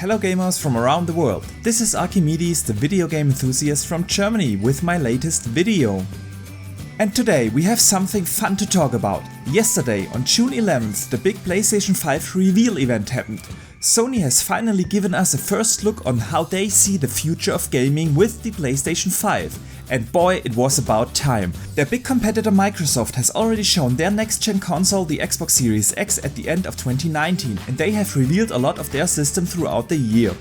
hello gamers from around the world. This is Archimedes, the video game enthusiast from Germany, with my latest video. And today we have something fun to talk about. Yesterday, on June 11th, the big PlayStation 5 reveal event happened. Sony has finally given us a first look on how they see the future of gaming with the PlayStation 5. And boy, it was about time. Their big competitor Microsoft has already shown their next-gen console, the Xbox Series X, at the end of 2019, and they have revealed a lot of their system throughout the year.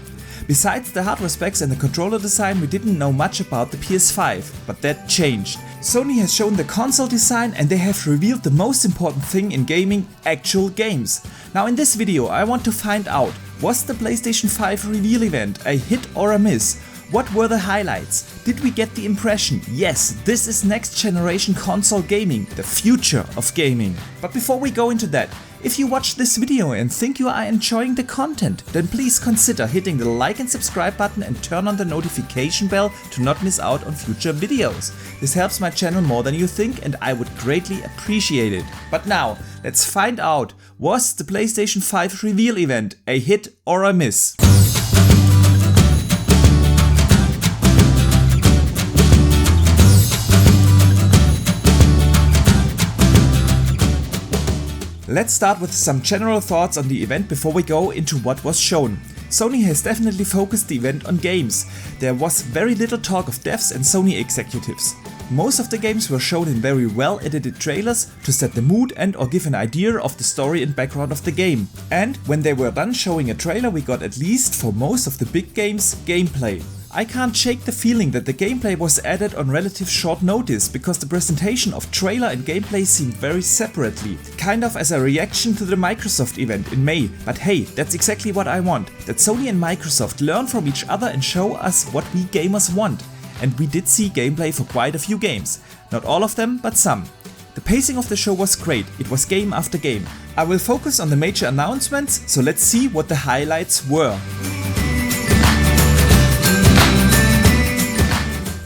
Besides the hardware specs and the controller design, we didn't know much about the PS5, but that changed. Sony has shown the console design and they have revealed the most important thing in gaming, actual games. Now in this video I want to find out, was the PlayStation 5 reveal event a hit or a miss? What were the highlights? Did we get the impression, yes, this is next generation console gaming, the future of gaming? But before we go into that, if you watch this video and think you are enjoying the content, then please consider hitting the like and subscribe button and turn on the notification bell to not miss out on future videos. This helps my channel more than you think and I would greatly appreciate it. But now, let's find out, was the PlayStation 5 reveal event a hit or a miss? Let's start with some general thoughts on the event before we go into what was shown. Sony has definitely focused the event on games. There was very little talk of devs and Sony executives. Most of the games were shown in very well edited trailers to set the mood and or give an idea of the story and background of the game. And when they were done showing a trailer, we got, at least for most of the big games, gameplay. I can't shake the feeling that the gameplay was added on relative short notice, because the presentation of trailer and gameplay seemed very separately, kind of as a reaction to the Microsoft event in May. But hey, that's exactly what I want, that Sony and Microsoft learn from each other and show us what we gamers want. And we did see gameplay for quite a few games, not all of them, but some. The pacing of the show was great, it was game after game. I will focus on the major announcements, so let's see what the highlights were.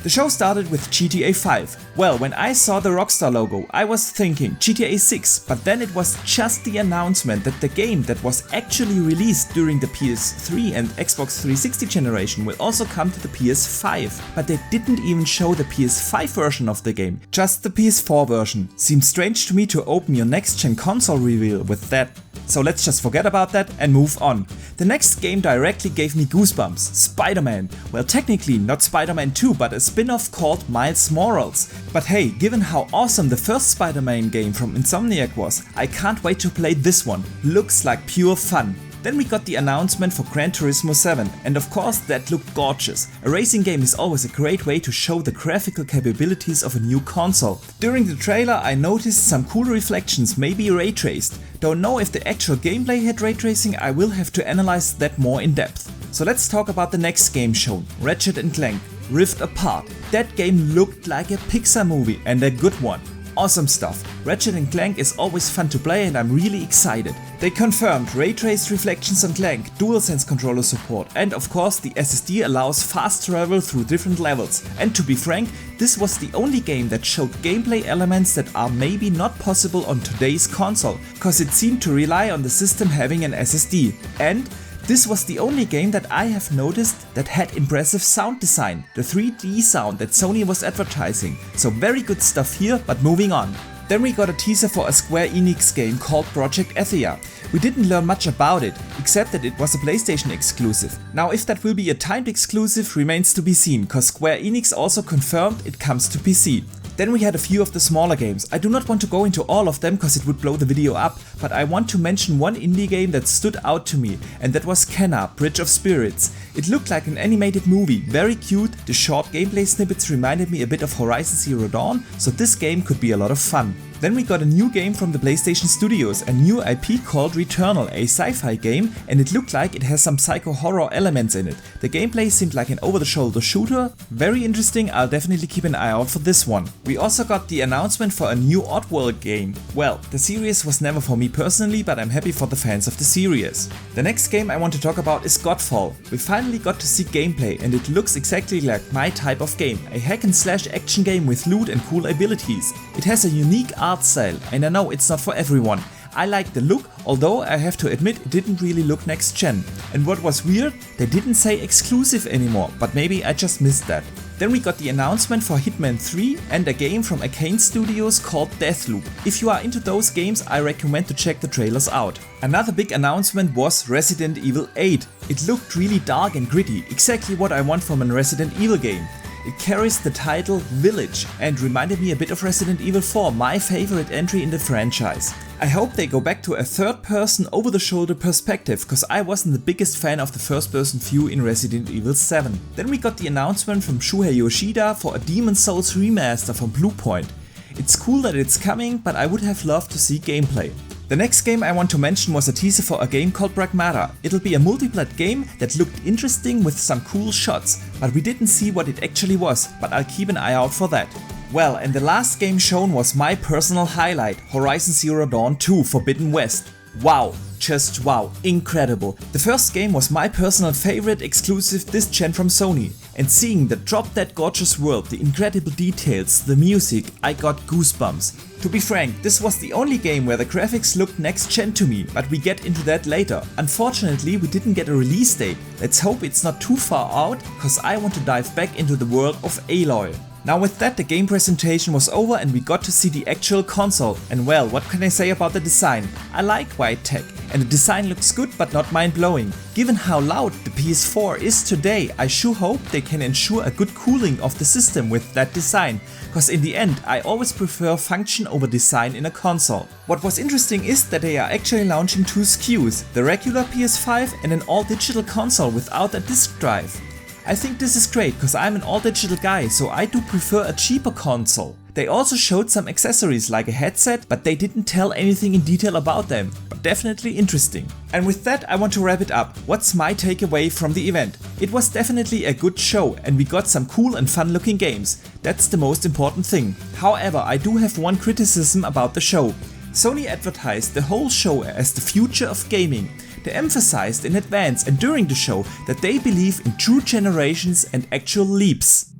The show started with GTA 5. Well, when I saw the Rockstar logo, I was thinking GTA 6, but then it was just the announcement that the game that was actually released during the PS3 and Xbox 360 generation will also come to the PS5. But they didn't even show the PS5 version of the game, just the PS4 version. Seems strange to me to open your next-gen console reveal with that. So let's just forget about that and move on. The next game directly gave me goosebumps, Spider-Man. Well, technically not Spider-Man 2, but a spin-off called Miles Morales. But hey, given how awesome the first Spider-Man game from Insomniac was, I can't wait to play this one. Looks like pure fun. Then we got the announcement for Gran Turismo 7, and of course that looked gorgeous. A racing game is always a great way to show the graphical capabilities of a new console. During the trailer I noticed some cool reflections, maybe ray traced. Don't know if the actual gameplay had ray tracing, I will have to analyze that more in depth. So let's talk about the next game shown, Ratchet & Clank Rift Apart. That game looked like a Pixar movie, and a good one. Awesome stuff. Ratchet & Clank is always fun to play and I'm really excited. They confirmed ray traced reflections on Clank, DualSense controller support, and of course the SSD allows fast travel through different levels. And to be frank, this was the only game that showed gameplay elements that are maybe not possible on today's console, cause it seemed to rely on the system having an SSD. And this was the only game that I have noticed that had impressive sound design, the 3D sound that Sony was advertising. So very good stuff here, but moving on. Then we got a teaser for a Square Enix game called Project Athia. We didn't learn much about it, except that it was a PlayStation exclusive. Now if that will be a timed exclusive remains to be seen, cause Square Enix also confirmed it comes to PC. Then we had a few of the smaller games. I do not want to go into all of them cause it would blow the video up, but I want to mention one indie game that stood out to me, and that was Kanna, Bridge of Spirits. It looked like an animated movie, very cute. The short gameplay snippets reminded me a bit of Horizon Zero Dawn, so this game could be a lot of fun. Then we got a new game from the PlayStation Studios, a new IP called Returnal, a sci-fi game, and it looked like it has some psycho horror elements in it. The gameplay seemed like an over-the-shoulder shooter, very interesting, I'll definitely keep an eye out for this one. We also got the announcement for a new Oddworld game. Well, the series was never for me personally, but I'm happy for the fans of the series. The next game I want to talk about is Godfall. We finally got to see gameplay and it looks exactly like my type of game, a hack and slash action game with loot and cool abilities. It has a unique art style, and I know it's not for everyone. I liked the look, although I have to admit it didn't really look next gen. And what was weird, they didn't say exclusive anymore, but maybe I just missed that. Then we got the announcement for Hitman 3 and a game from Arcane Studios called Deathloop. If you are into those games, I recommend to check the trailers out. Another big announcement was Resident Evil 8. It looked really dark and gritty, exactly what I want from a Resident Evil game. It carries the title Village and reminded me a bit of Resident Evil 4, my favorite entry in the franchise. I hope they go back to a third-person over-the-shoulder perspective, cause I wasn't the biggest fan of the first-person view in Resident Evil 7. Then we got the announcement from Shuhei Yoshida for a Demon's Souls remaster from Bluepoint. It's cool that it's coming, but I would have loved to see gameplay. The next game I want to mention was a teaser for a game called Pragmata. It'll be a multiplayer game that looked interesting with some cool shots, but we didn't see what it actually was, but I'll keep an eye out for that. Well, and the last game shown was my personal highlight, Horizon Zero Dawn 2 Forbidden West. Wow, just wow, incredible. The first game was my personal favorite exclusive this gen from Sony, and seeing the drop-dead gorgeous world, the incredible details, the music, I got goosebumps. To be frank, this was the only game where the graphics looked next gen to me, but we get into that later. Unfortunately, we didn't get a release date. Let's hope it's not too far out, cause I want to dive back into the world of Aloy. Now with that, the game presentation was over and we got to see the actual console, and well, what can I say about the design? I like white tech, and the design looks good but not mind-blowing. Given how loud the PS4 is today, I sure hope they can ensure a good cooling of the system with that design, cause in the end I always prefer function over design in a console. What was interesting is that they are actually launching two SKUs, the regular PS5 and an all-digital console without a disc drive. I think this is great, cause I'm an all-digital guy, so I do prefer a cheaper console. They also showed some accessories like a headset, but they didn't tell anything in detail about them, but definitely interesting. And with that I want to wrap it up. What's my takeaway from the event? It was definitely a good show and we got some cool and fun looking games. That's the most important thing. However, I do have one criticism about the show. Sony advertised the whole show as the future of gaming. They emphasized in advance and during the show that they believe in true generations and actual leaps.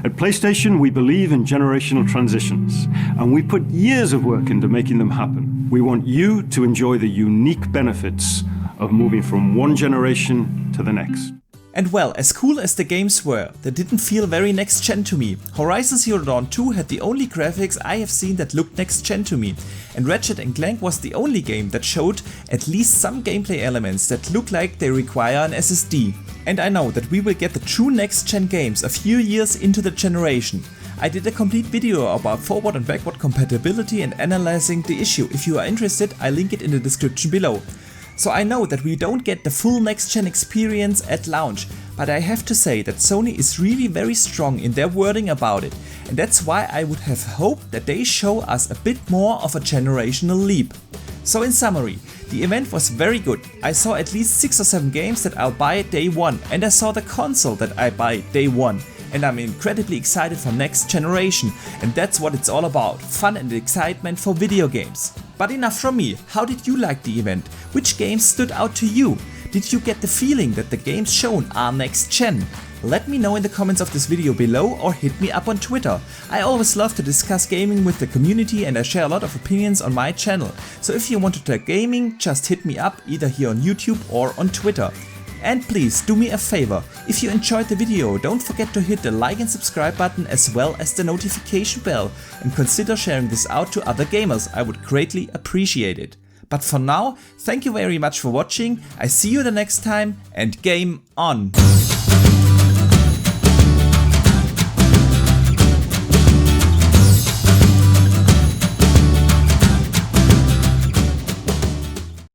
At PlayStation, we believe in generational transitions, and we put years of work into making them happen. We want you to enjoy the unique benefits of moving from one generation to the next. And well, as cool as the games were, they didn't feel very next gen to me. Horizon Zero Dawn 2 had the only graphics I have seen that looked next gen to me, and Ratchet & Clank was the only game that showed at least some gameplay elements that look like they require an SSD. And I know that we will get the true next gen games a few years into the generation. I did a complete video about forward and backward compatibility and analyzing the issue. If you are interested, I link it in the description below. So I know that we don't get the full next-gen experience at launch, but I have to say that Sony is really very strong in their wording about it, and that's why I would have hoped that they show us a bit more of a generational leap. So in summary, the event was very good. I saw at least 6 or 7 games that I'll buy day one, and I saw the console that I buy day one. And I'm incredibly excited for next generation, and that's what it's all about, fun and excitement for video games. But enough from me, how did you like the event? Which games stood out to you? Did you get the feeling that the games shown are next gen? Let me know in the comments of this video below or hit me up on Twitter. I always love to discuss gaming with the community and I share a lot of opinions on my channel. So if you want to talk gaming, just hit me up either here on YouTube or on Twitter. And please do me a favor, if you enjoyed the video, don't forget to hit the like and subscribe button as well as the notification bell, and consider sharing this out to other gamers, I would greatly appreciate it. But for now, thank you very much for watching, I see you the next time, and game on!